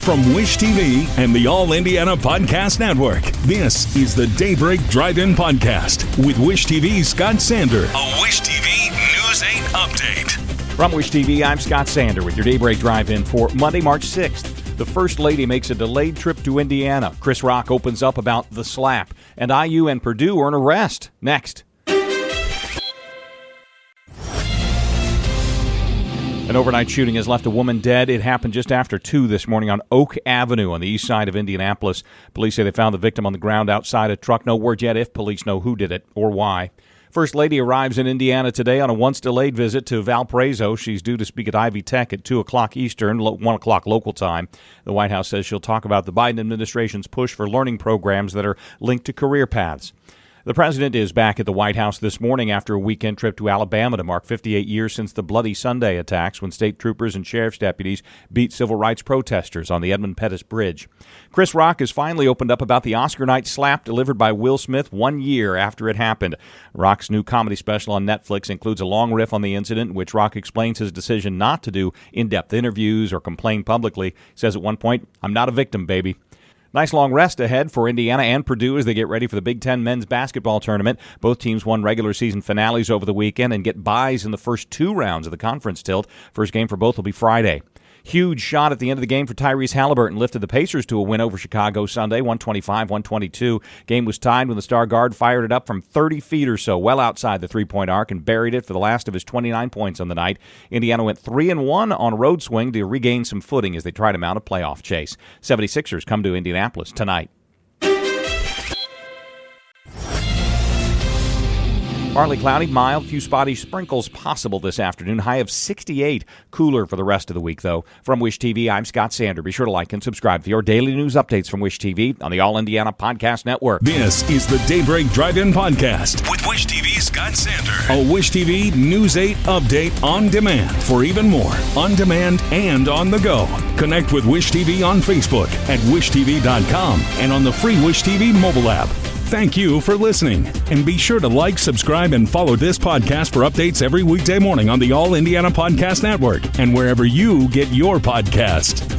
From Wish TV and the All Indiana Podcast Network, this is the Daybreak Drive-In Podcast with Wish TV's Scott Sander. A Wish TV News 8 update. From Wish TV, I'm Scott Sander with your Daybreak Drive-In for Monday, March 6th. The First Lady makes a delayed trip to Indiana. Chris Rock opens up about the slap. And IU and Purdue earn a rest. Next. An overnight shooting has left a woman dead. It happened just after 2 this morning on Oak Avenue on the east side of Indianapolis. Police say they found the victim on the ground outside a truck. No word yet if police know who did it or why. First Lady arrives in Indiana today on a once-delayed visit to Valparaiso. She's due to speak at Ivy Tech at 2 o'clock Eastern, 1 o'clock local time. The White House says she'll talk about the Biden administration's push for learning programs that are linked to career paths. The president is back at the White House this morning after a weekend trip to Alabama to mark 58 years since the Bloody Sunday attacks when state troopers and sheriff's deputies beat civil rights protesters on the Edmund Pettus Bridge. Chris Rock has finally opened up about the Oscar night slap delivered by Will Smith 1 year after it happened. Rock's new comedy special on Netflix includes a long riff on the incident in which Rock explains his decision not to do in-depth interviews or complain publicly. He says at one point, "I'm not a victim, baby." Nice long rest ahead for Indiana and Purdue as they get ready for the Big Ten men's basketball tournament. Both teams won regular season finales over the weekend and get byes in the first 2 rounds of the conference tilt. First game for both will be Friday. Huge shot at the end of the game for Tyrese Halliburton lifted the Pacers to a win over Chicago Sunday, 125-122. Game was tied when the star guard fired it up from 30 feet or so, well outside the three-point arc, and buried it for the last of his 29 points on the night. Indiana went 3-1 on a road swing to regain some footing as they try to mount a playoff chase. 76ers come to Indianapolis tonight. Partly cloudy, mild, few spotty sprinkles possible this afternoon. High of 68. Cooler for the rest of the week, though. From Wish TV, I'm Scott Sander. Be sure to like and subscribe for your daily news updates from Wish TV on the All Indiana Podcast Network. This is the Daybreak Drive-In Podcast with Wish TV's Scott Sander. A Wish TV News 8 update on demand. For even more, on demand and on the go. Connect with Wish TV on Facebook at wishtv.com and on the free Wish TV mobile app. Thank you for listening, and be sure to like, subscribe, and follow this podcast for updates every weekday morning on the All Indiana Podcast Network and wherever you get your podcast.